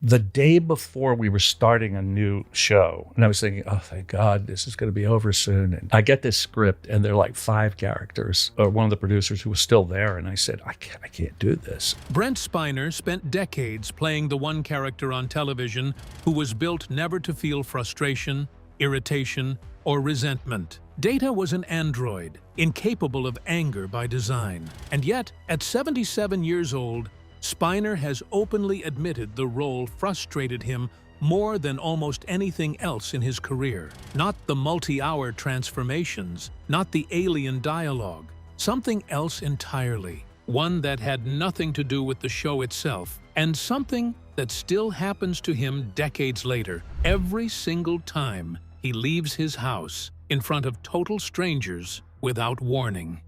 the day before we were starting a new show, and I was thinking, oh, thank God, this is going to be over soon. And I get this script, and they're like 5 characters. Or one of the producers who was still there, and I said, I can't do this. Brent Spiner spent decades playing the one character on television who was built never to feel frustration, irritation, or resentment. Data was an android, incapable of anger by design. And yet, at 77 years old, Spiner has openly admitted the role frustrated him more than almost anything else in his career. Not the multi-hour transformations, not the alien dialogue, something else entirely. One that had nothing to do with the show itself, and something that still happens to him decades later, every single time he leaves his house in front of total strangers without warning.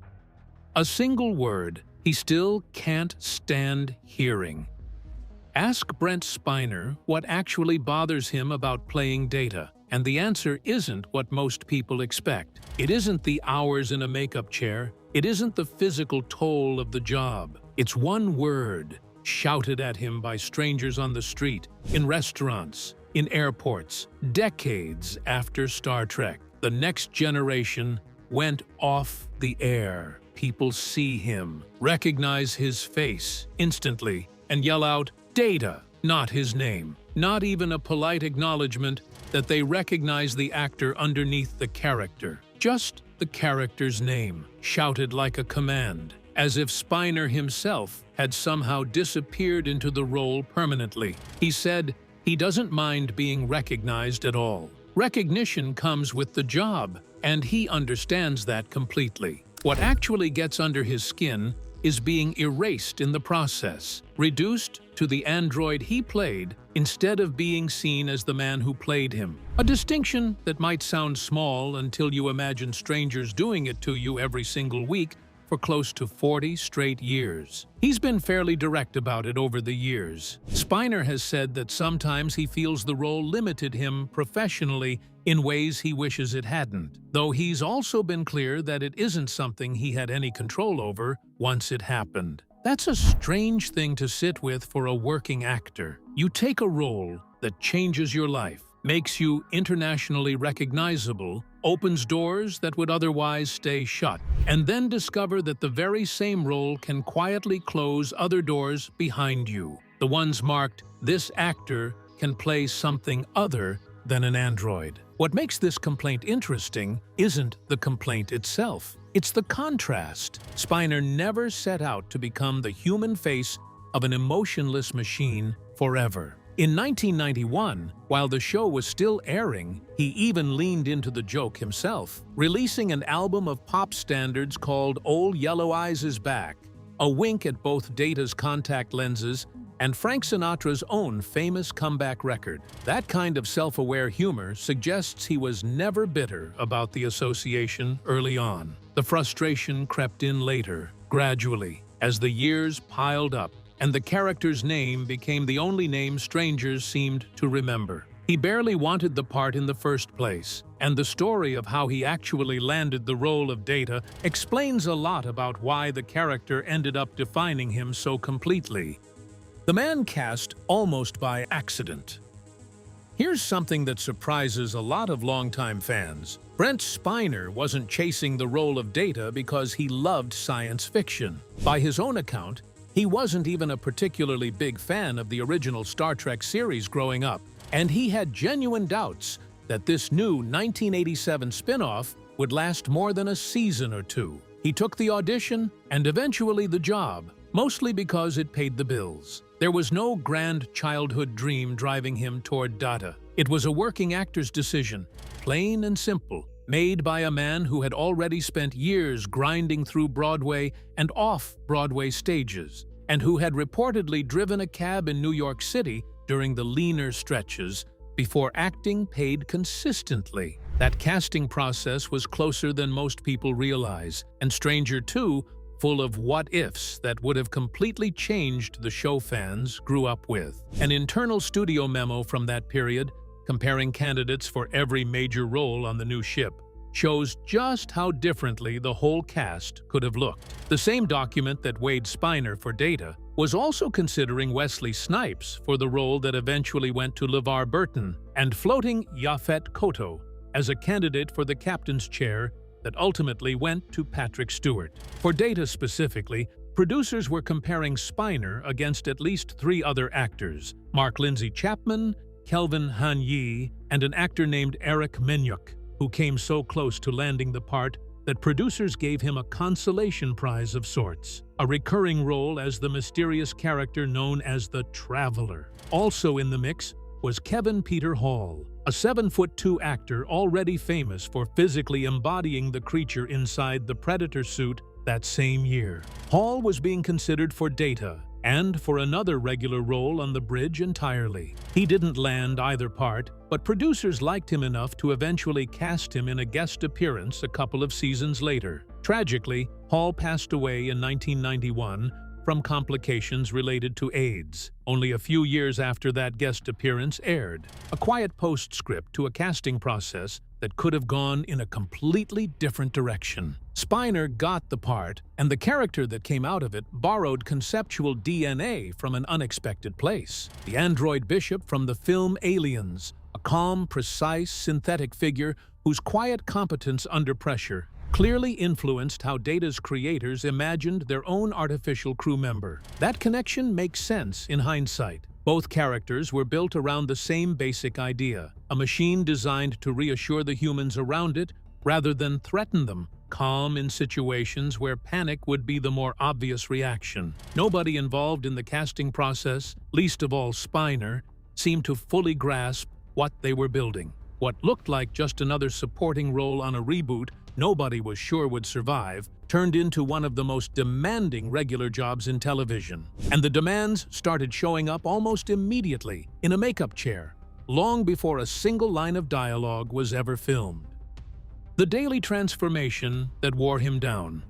A single word he still can't stand hearing. Ask Brent Spiner what actually bothers him about playing Data, and the answer isn't what most people expect. It isn't the hours in a makeup chair. It isn't the physical toll of the job. It's one word, shouted at him by strangers on the street, in restaurants, in airports, decades after Star Trek. The Next Generation went off the air. People see him, recognize his face instantly, and yell out, "Data," not his name. Not even a polite acknowledgement that they recognize the actor underneath the character. Just the character's name, shouted like a command, as if Spiner himself had somehow disappeared into the role permanently. He said he doesn't mind being recognized at all. Recognition comes with the job, and he understands that completely. What actually gets under his skin is being erased in the process, reduced to the android he played instead of being seen as the man who played him. A distinction that might sound small until you imagine strangers doing it to you every single week for close to 40 straight years. He's been fairly direct about it over the years. Spiner has said that sometimes he feels the role limited him professionally in ways he wishes it hadn't, though he's also been clear that it isn't something he had any control over once it happened. That's a strange thing to sit with for a working actor. You take a role that changes your life, makes you internationally recognizable, opens doors that would otherwise stay shut, and then discover that the very same role can quietly close other doors behind you. The ones marked, "This actor can play something other than an android." What makes this complaint interesting isn't the complaint itself. It's the contrast. Spiner never set out to become the human face of an emotionless machine forever. In 1991, while the show was still airing, he even leaned into the joke himself, releasing an album of pop standards called Old Yellow Eyes Is Back, a wink at both Data's contact lenses and Frank Sinatra's own famous comeback record. That kind of self-aware humor suggests he was never bitter about the association early on. The frustration crept in later, gradually, as the years piled up, and the character's name became the only name strangers seemed to remember. He barely wanted the part in the first place, and the story of how he actually landed the role of Data explains a lot about why the character ended up defining him so completely. The man cast almost by accident. Here's something that surprises a lot of longtime fans. Brent Spiner wasn't chasing the role of Data because he loved science fiction. By his own account, he wasn't even a particularly big fan of the original Star Trek series growing up, and he had genuine doubts that this new 1987 spin-off would last more than a season or two. He took the audition and eventually the job, mostly because it paid the bills. There was no grand childhood dream driving him toward Data. It was a working actor's decision, plain and simple, made by a man who had already spent years grinding through Broadway and off-Broadway stages, and who had reportedly driven a cab in New York City during the leaner stretches before acting paid consistently. That casting process was closer than most people realize, and Stranger 2, full of what-ifs that would have completely changed the show fans grew up with. An internal studio memo from that period, comparing candidates for every major role on the new ship, shows just how differently the whole cast could have looked. The same document that weighed Spiner for Data was also considering Wesley Snipes for the role that eventually went to LeVar Burton, and floating Yaphet Kotto as a candidate for the captain's chair that ultimately went to Patrick Stewart. For Data specifically, producers were comparing Spiner against at least 3 other actors: Mark Lindsay Chapman, Kelvin Han Yi, and an actor named Eric Menyuk, who came so close to landing the part that producers gave him a consolation prize of sorts, a recurring role as the mysterious character known as the Traveler. Also in the mix was Kevin Peter Hall, a 7'2" actor already famous for physically embodying the creature inside the Predator suit that same year. Hall was being considered for Data and for another regular role on the bridge entirely. He didn't land either part, but producers liked him enough to eventually cast him in a guest appearance a couple of seasons later. Tragically, Hall passed away in 1991 from complications related to AIDS, only a few years after that guest appearance aired. A quiet postscript to a casting process that could have gone in a completely different direction. Spiner got the part, and the character that came out of it borrowed conceptual DNA from an unexpected place. The android bishop from the film Aliens, a calm, precise, synthetic figure whose quiet competence under pressure clearly influenced how Data's creators imagined their own artificial crew member. That connection makes sense in hindsight. Both characters were built around the same basic idea, a machine designed to reassure the humans around it rather than threaten them, calm in situations where panic would be the more obvious reaction. Nobody involved in the casting process, least of all Spiner, seemed to fully grasp what they were building. What looked like just another supporting role on a reboot nobody was sure would survive, turned into one of the most demanding regular jobs in television. And the demands started showing up almost immediately in a makeup chair, long before a single line of dialogue was ever filmed. The daily transformation that wore him down.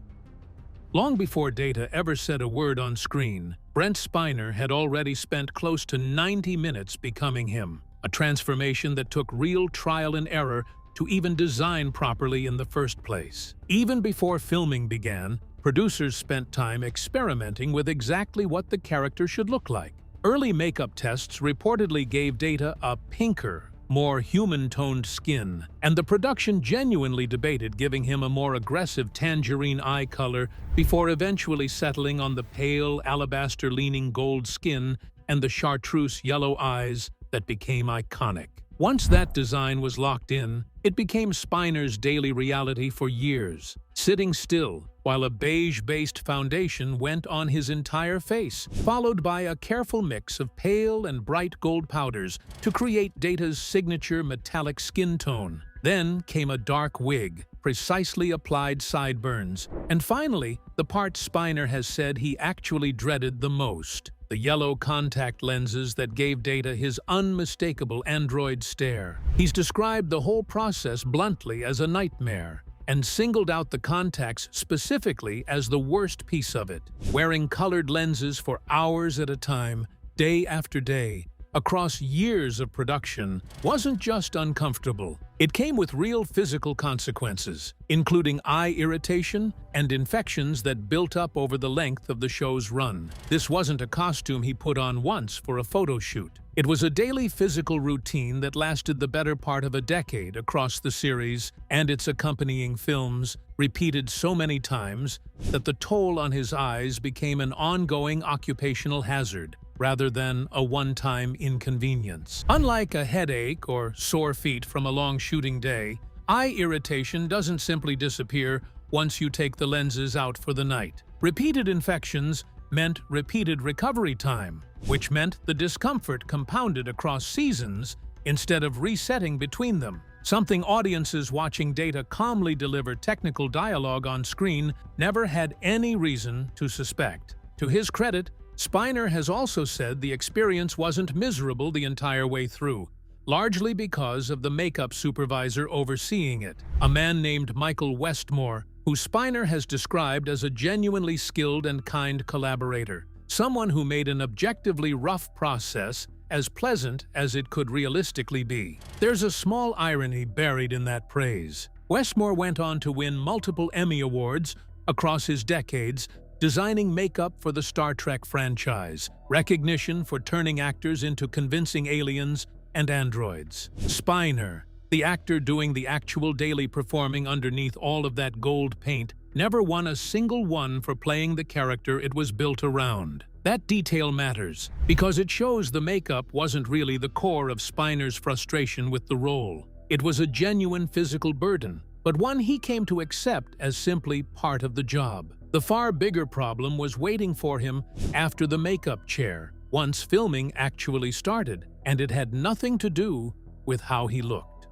Long before Data ever said a word on screen, Brent Spiner had already spent close to 90 minutes becoming him, a transformation that took real trial and error to even design properly in the first place. Even before filming began, producers spent time experimenting with exactly what the character should look like. Early makeup tests reportedly gave Data a pinker, more human-toned skin, and the production genuinely debated giving him a more aggressive tangerine eye color before eventually settling on the pale, alabaster-leaning gold skin and the chartreuse yellow eyes that became iconic. Once that design was locked in, it became Spiner's daily reality for years, sitting still while a beige-based foundation went on his entire face, followed by a careful mix of pale and bright gold powders to create Data's signature metallic skin tone. Then came a dark wig, precisely applied sideburns, and finally, the part Spiner has said he actually dreaded the most: the yellow contact lenses that gave Data his unmistakable android stare. He's described the whole process bluntly as a nightmare, and singled out the contacts specifically as the worst piece of it. Wearing colored lenses for hours at a time, day after day, across years of production, wasn't just uncomfortable. It came with real physical consequences, including eye irritation and infections that built up over the length of the show's run. This wasn't a costume he put on once for a photo shoot. It was a daily physical routine that lasted the better part of a decade across the series and its accompanying films, repeated so many times that the toll on his eyes became an ongoing occupational hazard, rather than a one-time inconvenience. Unlike a headache or sore feet from a long shooting day, eye irritation doesn't simply disappear once you take the lenses out for the night. Repeated infections meant repeated recovery time, which meant the discomfort compounded across seasons instead of resetting between them, something audiences watching Data calmly deliver technical dialogue on screen never had any reason to suspect. To his credit, Spiner has also said the experience wasn't miserable the entire way through, largely because of the makeup supervisor overseeing it, a man named Michael Westmore, who Spiner has described as a genuinely skilled and kind collaborator, someone who made an objectively rough process as pleasant as it could realistically be. There's a small irony buried in that praise. Westmore went on to win multiple Emmy Awards across his decades, designing makeup for the Star Trek franchise, recognition for turning actors into convincing aliens and androids. Spiner, the actor doing the actual daily performing underneath all of that gold paint, never won a single one for playing the character it was built around. That detail matters, because it shows the makeup wasn't really the core of Spiner's frustration with the role. It was a genuine physical burden, but one he came to accept as simply part of the job. The far bigger problem was waiting for him after the makeup chair, once filming actually started, and it had nothing to do with how he looked.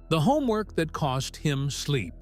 The homework that cost him sleep.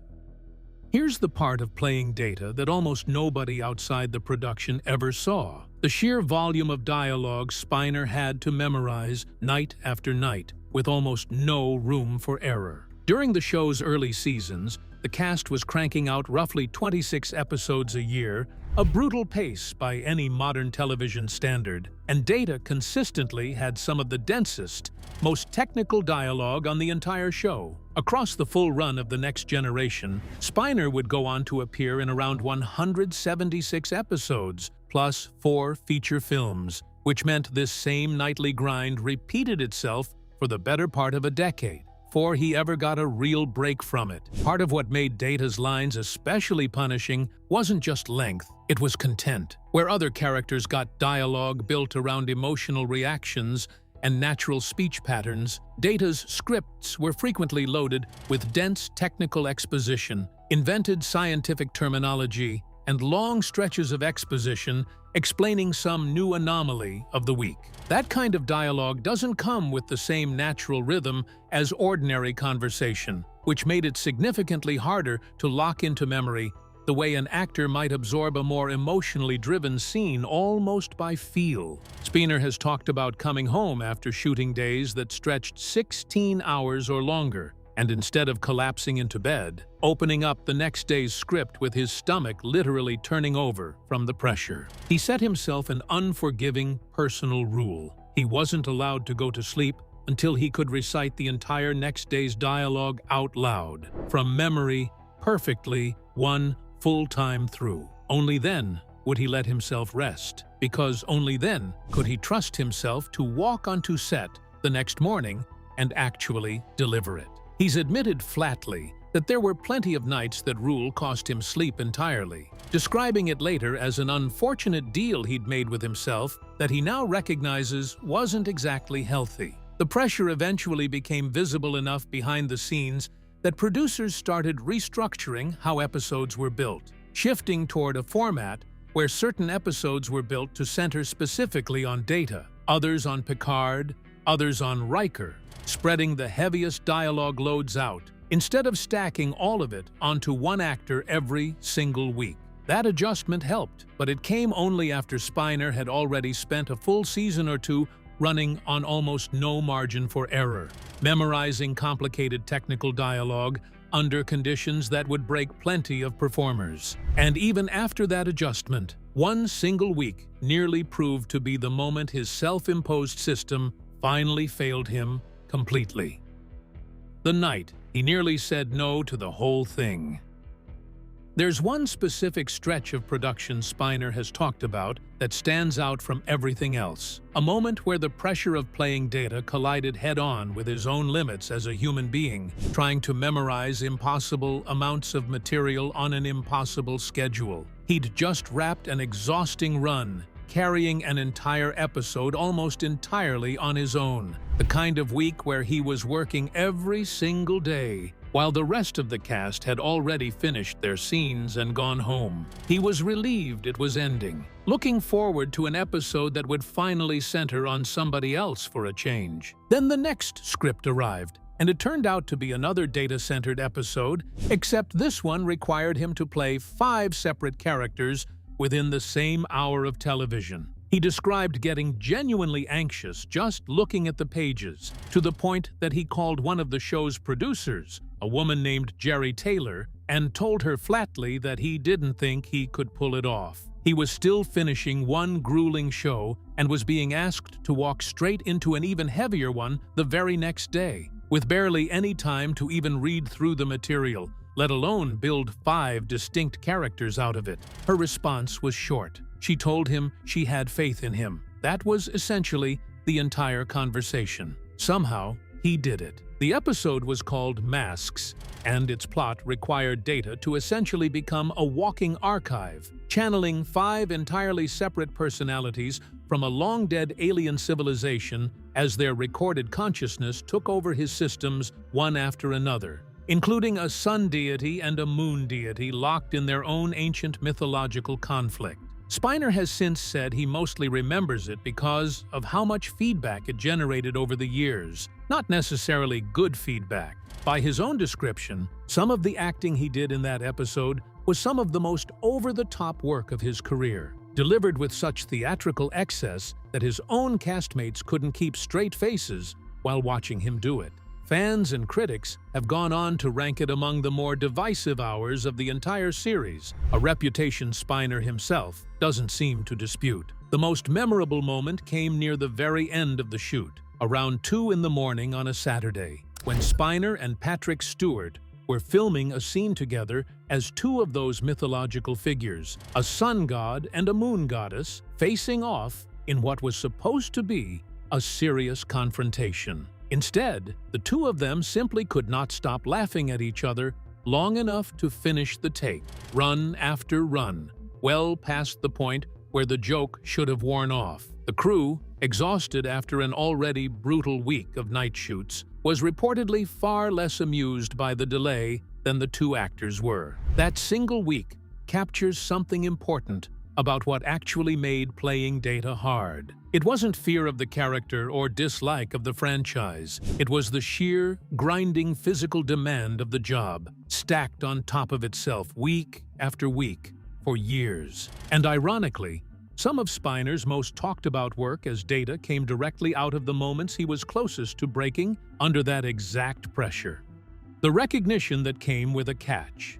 Here's the part of playing Data that almost nobody outside the production ever saw. The sheer volume of dialogue Spiner had to memorize night after night, with almost no room for error. During the show's early seasons, the cast was cranking out roughly 26 episodes a year, a brutal pace by any modern television standard, and Data consistently had some of the densest, most technical dialogue on the entire show. Across the full run of The Next Generation, Spiner would go on to appear in around 176 episodes, plus 4 feature films, which meant this same nightly grind repeated itself for the better part of a decade, before he ever got a real break from it. Part of what made Data's lines especially punishing wasn't just length, it was content. Where other characters got dialogue built around emotional reactions and natural speech patterns, Data's scripts were frequently loaded with dense technical exposition, invented scientific terminology, and long stretches of exposition explaining some new anomaly of the week. That kind of dialogue doesn't come with the same natural rhythm as ordinary conversation, which made it significantly harder to lock into memory the way an actor might absorb a more emotionally driven scene almost by feel. Spiner has talked about coming home after shooting days that stretched 16 hours or longer, and instead of collapsing into bed, opening up the next day's script with his stomach literally turning over from the pressure. He set himself an unforgiving personal rule. He wasn't allowed to go to sleep until he could recite the entire next day's dialogue out loud, from memory, perfectly, one full time through. Only then would he let himself rest, because only then could he trust himself to walk onto set the next morning and actually deliver it. He's admitted flatly that there were plenty of nights that rule cost him sleep entirely, describing it later as an unfortunate deal he'd made with himself that he now recognizes wasn't exactly healthy. The pressure eventually became visible enough behind the scenes that producers started restructuring how episodes were built, shifting toward a format where certain episodes were built to center specifically on Data, others on Picard, others on Riker, spreading the heaviest dialogue loads out, instead of stacking all of it onto one actor every single week. That adjustment helped, but it came only after Spiner had already spent a full season or two running on almost no margin for error, memorizing complicated technical dialogue under conditions that would break plenty of performers. And even after that adjustment, one single week nearly proved to be the moment his self-imposed system finally failed him completely. The night he nearly said no to the whole thing. There's one specific stretch of production Spiner has talked about that stands out from everything else. A moment where the pressure of playing Data collided head-on with his own limits as a human being, trying to memorize impossible amounts of material on an impossible schedule. He'd just wrapped an exhausting run, carrying an entire episode almost entirely on his own. The kind of week where he was working every single day, while the rest of the cast had already finished their scenes and gone home. He was relieved it was ending, looking forward to an episode that would finally center on somebody else for a change. Then the next script arrived, and it turned out to be another data-centered episode, except this one required him to play 5 separate characters within the same hour of television. He described getting genuinely anxious just looking at the pages, to the point that he called one of the show's producers, a woman named Jerry Taylor, and told her flatly that he didn't think he could pull it off. He was still finishing one grueling show and was being asked to walk straight into an even heavier one the very next day, with barely any time to even read through the material, let alone build 5 distinct characters out of it. Her response was short. She told him she had faith in him. That was essentially the entire conversation. Somehow, he did it. The episode was called Masks, and its plot required Data to essentially become a walking archive, channeling 5 entirely separate personalities from a long-dead alien civilization as their recorded consciousness took over his systems one after another, including a sun deity and a moon deity locked in their own ancient mythological conflict. Spiner has since said he mostly remembers it because of how much feedback it generated over the years, not necessarily good feedback. By his own description, some of the acting he did in that episode was some of the most over-the-top work of his career, delivered with such theatrical excess that his own castmates couldn't keep straight faces while watching him do it. Fans and critics have gone on to rank it among the more divisive hours of the entire series, a reputation Spiner himself doesn't seem to dispute. The most memorable moment came near the very end of the shoot, around 2 in the morning on a Saturday, when Spiner and Patrick Stewart were filming a scene together as 2 of those mythological figures, a sun god and a moon goddess, facing off in what was supposed to be a serious confrontation. Instead, the 2 of them simply could not stop laughing at each other long enough to finish the take, run after run, well past the point where the joke should have worn off. The crew, exhausted after an already brutal week of night shoots, was reportedly far less amused by the delay than the 2 actors were. That single week captures something important about what actually made playing Data hard. It wasn't fear of the character or dislike of the franchise. It was the sheer, grinding physical demand of the job, stacked on top of itself week after week for years. And ironically, some of Spiner's most talked about work as Data came directly out of the moments he was closest to breaking under that exact pressure. The recognition that came with a catch.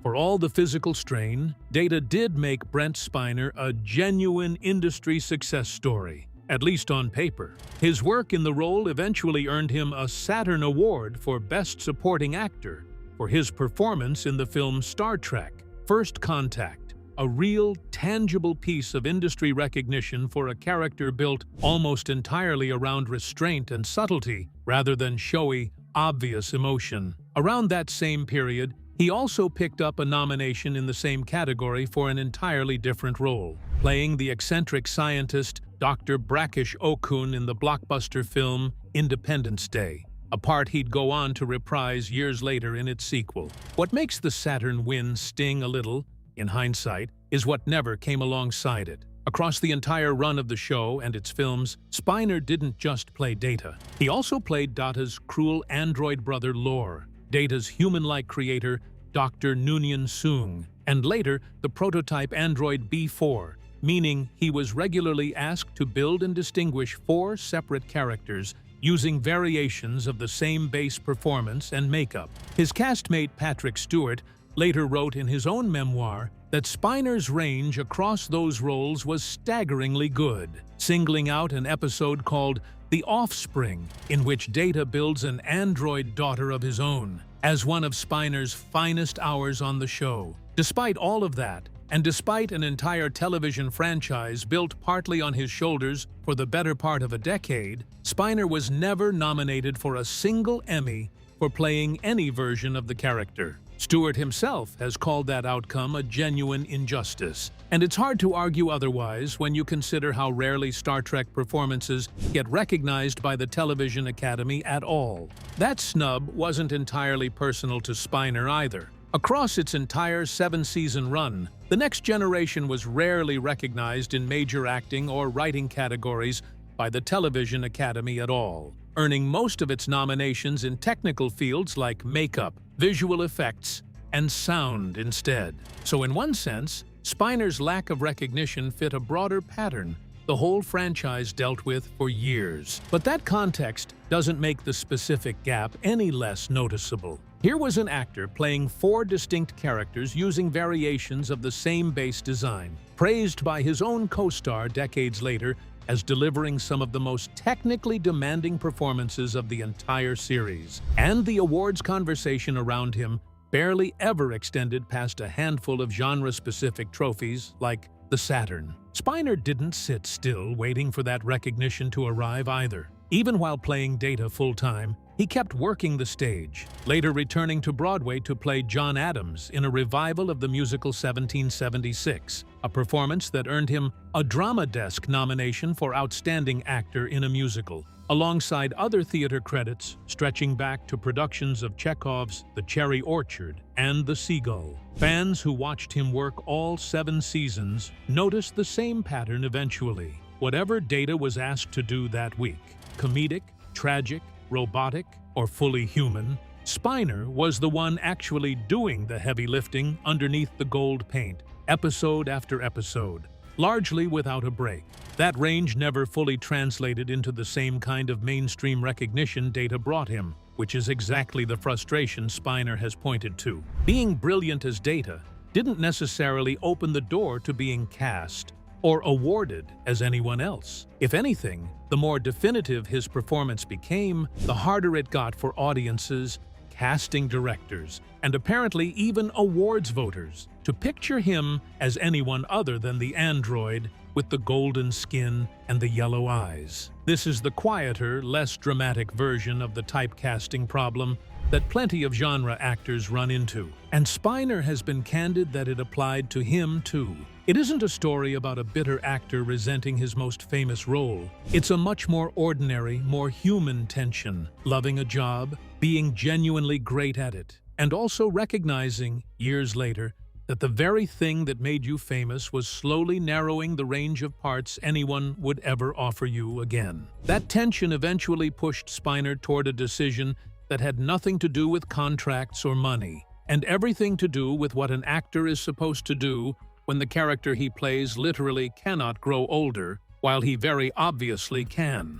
For all the physical strain, Data did make Brent Spiner a genuine industry success story, at least on paper. His work in the role eventually earned him a Saturn Award for Best Supporting Actor for his performance in the film Star Trek: First Contact, a real, tangible piece of industry recognition for a character built almost entirely around restraint and subtlety rather than showy, obvious emotion. Around that same period, he also picked up a nomination in the same category for an entirely different role, playing the eccentric scientist Dr. Brackish Okun in the blockbuster film Independence Day, a part he'd go on to reprise years later in its sequel. What makes the Saturn win sting a little, in hindsight, is what never came alongside it. Across the entire run of the show and its films, Spiner didn't just play Data. He also played Data's cruel android brother Lore, Data's human-like creator, Dr. Noonien Soong, and later the prototype android B4, meaning he was regularly asked to build and distinguish 4 separate characters using variations of the same base performance and makeup. His castmate Patrick Stewart later wrote in his own memoir that Spiner's range across those roles was staggeringly good, singling out an episode called The Offspring, in which Data builds an android daughter of his own, as one of Spiner's finest hours on the show. Despite all of that, and despite an entire television franchise built partly on his shoulders for the better part of a decade, Spiner was never nominated for a single Emmy for playing any version of the character. Stewart himself has called that outcome a genuine injustice, and it's hard to argue otherwise when you consider how rarely Star Trek performances get recognized by the Television Academy at all. That snub wasn't entirely personal to Spiner either. Across its entire 7-season run, The Next Generation was rarely recognized in major acting or writing categories by the Television Academy at all, earning most of its nominations in technical fields like makeup, visual effects, and sound instead. So in one sense, Spiner's lack of recognition fit a broader pattern the whole franchise dealt with for years. But that context doesn't make the specific gap any less noticeable. Here was an actor playing 4 distinct characters using variations of the same base design, praised by his own co-star decades later as delivering some of the most technically demanding performances of the entire series. And the awards conversation around him barely ever extended past a handful of genre-specific trophies like the Saturn. Spiner didn't sit still waiting for that recognition to arrive either. Even while playing Data full-time, he kept working the stage, later returning to Broadway to play John Adams in a revival of the musical 1776, a performance that earned him a Drama Desk nomination for Outstanding Actor in a Musical, alongside other theater credits stretching back to productions of Chekhov's The Cherry Orchard and The Seagull. Fans who watched him work all 7 seasons noticed the same pattern eventually. Whatever Data was asked to do that week, comedic, tragic, robotic, or fully human, Spiner was the one actually doing the heavy lifting underneath the gold paint, episode after episode, largely without a break. That range never fully translated into the same kind of mainstream recognition Data brought him, which is exactly the frustration Spiner has pointed to. Being brilliant as Data didn't necessarily open the door to being cast or awarded as anyone else. If anything, the more definitive his performance became, the harder it got for audiences, casting directors, and apparently even awards voters to picture him as anyone other than the android with the golden skin and the yellow eyes. This is the quieter, less dramatic version of the typecasting problem that plenty of genre actors run into. And Spiner has been candid that it applied to him too. It isn't a story about a bitter actor resenting his most famous role. It's a much more ordinary, more human tension, loving a job, being genuinely great at it, and also recognizing, years later, that the very thing that made you famous was slowly narrowing the range of parts anyone would ever offer you again. That tension eventually pushed Spiner toward a decision that had nothing to do with contracts or money, and everything to do with what an actor is supposed to do when the character he plays literally cannot grow older, while he very obviously can.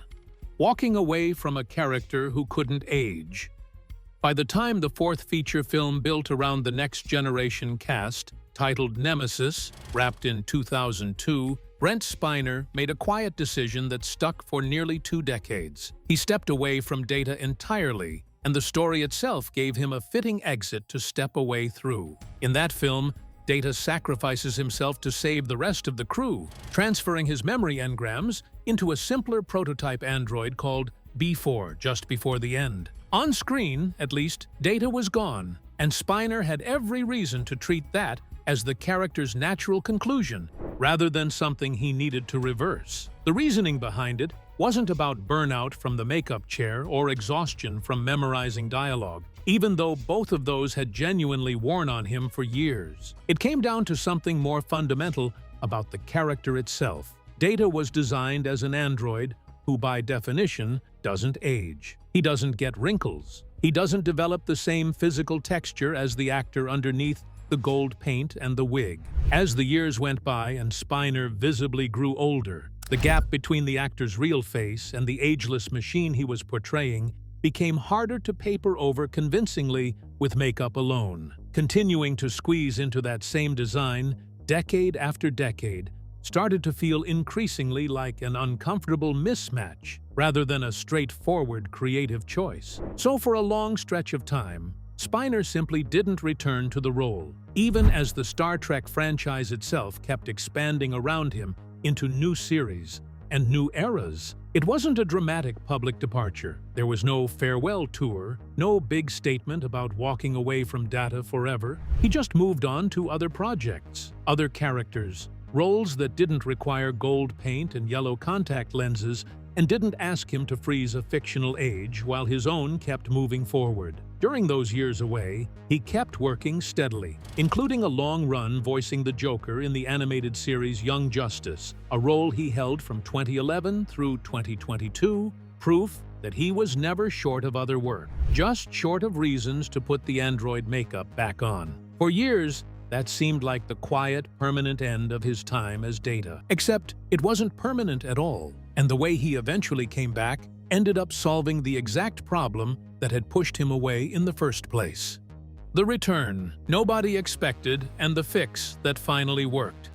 Walking away from a character who couldn't age. By the time the 4th feature film built around the next generation cast, titled Nemesis, wrapped in 2002, Brent Spiner made a quiet decision that stuck for nearly 2 decades. He stepped away from Data entirely, and the story itself gave him a fitting exit to step away through. In that film, Data sacrifices himself to save the rest of the crew, transferring his memory engrams into a simpler prototype android called B4 just before the end. On screen, at least, Data was gone, and Spiner had every reason to treat that as the character's natural conclusion, rather than something he needed to reverse. The reasoning behind it wasn't about burnout from the makeup chair or exhaustion from memorizing dialogue, even though both of those had genuinely worn on him for years. It came down to something more fundamental about the character itself. Data was designed as an android who, by definition, doesn't age. He doesn't get wrinkles. He doesn't develop the same physical texture as the actor underneath the gold paint and the wig. As the years went by and Spiner visibly grew older, the gap between the actor's real face and the ageless machine he was portraying became harder to paper over convincingly with makeup alone. Continuing to squeeze into that same design, decade after decade, started to feel increasingly like an uncomfortable mismatch rather than a straightforward creative choice. So for a long stretch of time, Spiner simply didn't return to the role, even as the Star Trek franchise itself kept expanding around him into new series and new eras. It wasn't a dramatic public departure. There was no farewell tour, no big statement about walking away from Data forever. He just moved on to other projects, other characters, roles that didn't require gold paint and yellow contact lenses and didn't ask him to freeze a fictional age while his own kept moving forward. During those years away, he kept working steadily, including a long run voicing the Joker in the animated series Young Justice, a role he held from 2011 through 2022, proof that he was never short of other work, just short of reasons to put the android makeup back on. For years, that seemed like the quiet, permanent end of his time as Data. Except it wasn't permanent at all, and the way he eventually came back ended up solving the exact problem that had pushed him away in the first place. The return nobody expected and the fix that finally worked.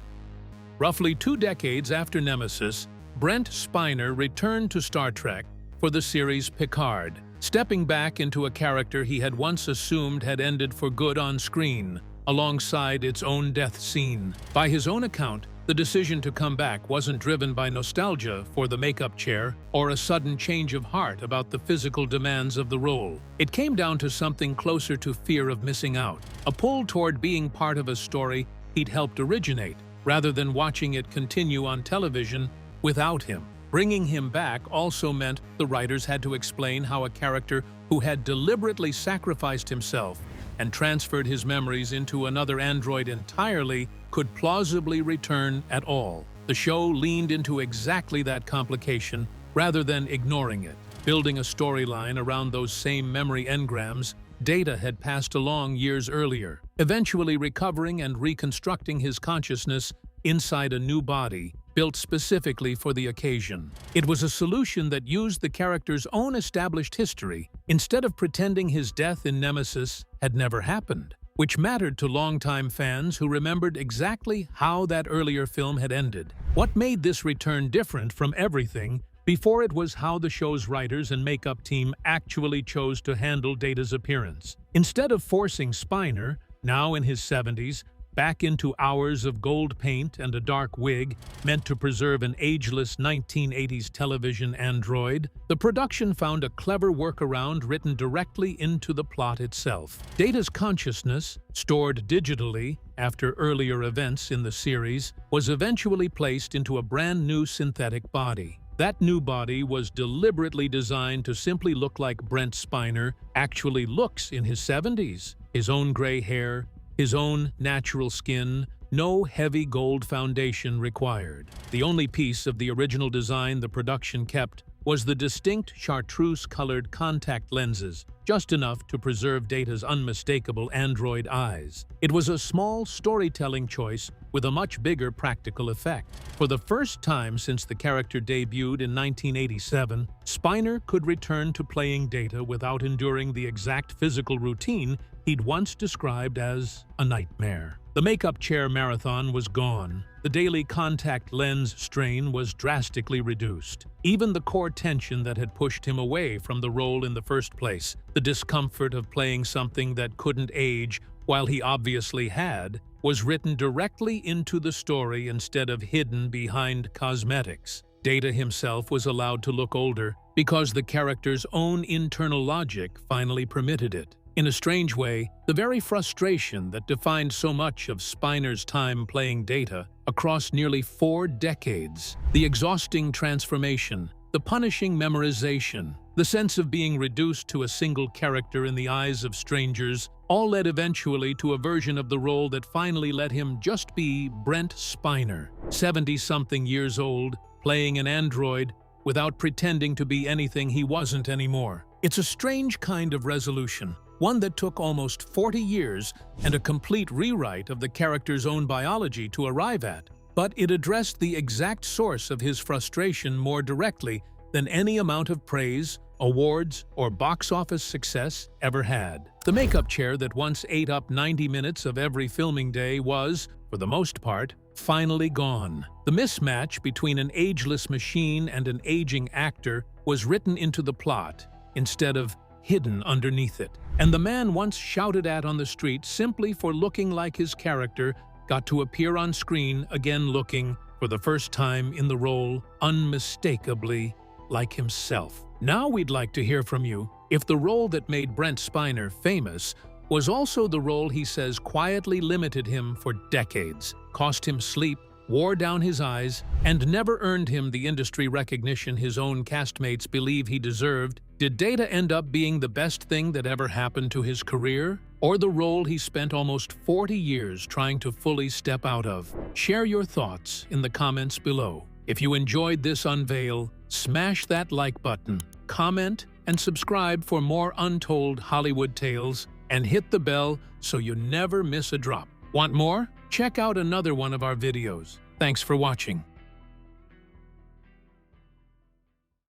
Roughly 2 decades after Nemesis, Brent Spiner returned to Star Trek for the series Picard, stepping back into a character he had once assumed had ended for good on screen, alongside its own death scene. By his own account, the decision to come back wasn't driven by nostalgia for the makeup chair or a sudden change of heart about the physical demands of the role. It came down to something closer to fear of missing out, a pull toward being part of a story he'd helped originate, rather than watching it continue on television without him. Bringing him back also meant the writers had to explain how a character who had deliberately sacrificed himself and transferred his memories into another android entirely could plausibly return at all. The show leaned into exactly that complication rather than ignoring it. Building a storyline around those same memory engrams Data had passed along years earlier, eventually recovering and reconstructing his consciousness inside a new body built specifically for the occasion. It was a solution that used the character's own established history instead of pretending his death in Nemesis had never happened, which mattered to longtime fans who remembered exactly how that earlier film had ended. What made this return different from everything before it was how the show's writers and makeup team actually chose to handle Data's appearance. Instead of forcing Spiner, now in his 70s, back into hours of gold paint and a dark wig meant to preserve an ageless 1980s television android, the production found a clever workaround written directly into the plot itself. Data's consciousness, stored digitally after earlier events in the series, was eventually placed into a brand new synthetic body. That new body was deliberately designed to simply look like Brent Spiner actually looks in his 70s. His own gray hair, his own natural skin, no heavy gold foundation required. The only piece of the original design the production kept was the distinct chartreuse-colored contact lenses, just enough to preserve Data's unmistakable android eyes. It was a small storytelling choice with a much bigger practical effect. For the first time since the character debuted in 1987, Spiner could return to playing Data without enduring the exact physical routine he'd once described as a nightmare. The makeup chair marathon was gone. The daily contact lens strain was drastically reduced. Even the core tension that had pushed him away from the role in the first place, the discomfort of playing something that couldn't age while he obviously had, was written directly into the story instead of hidden behind cosmetics. Data himself was allowed to look older because the character's own internal logic finally permitted it. In a strange way, the very frustration that defined so much of Spiner's time playing Data across nearly 4 decades, the exhausting transformation, the punishing memorization, the sense of being reduced to a single character in the eyes of strangers, all led eventually to a version of the role that finally let him just be Brent Spiner, 70-something years old, playing an android without pretending to be anything he wasn't anymore. It's a strange kind of resolution, one that took almost 40 years and a complete rewrite of the character's own biology to arrive at, but it addressed the exact source of his frustration more directly than any amount of praise, awards, or box office success ever had. The makeup chair that once ate up 90 minutes of every filming day was, for the most part, finally gone. The mismatch between an ageless machine and an aging actor was written into the plot, instead of hidden underneath it. And the man once shouted at on the street simply for looking like his character got to appear on screen again looking, for the first time in the role, unmistakably like himself. Now we'd like to hear from you if the role that made Brent Spiner famous was also the role he says quietly limited him for decades, cost him sleep, wore down his eyes, and never earned him the industry recognition his own castmates believe he deserved. Did Data end up being the best thing that ever happened to his career? Or the role he spent almost 40 years trying to fully step out of? Share your thoughts in the comments below. If you enjoyed this unveil, smash that like button, comment, and subscribe for more untold Hollywood tales, and hit the bell so you never miss a drop. Want more? Check out another one of our videos. Thanks for watching.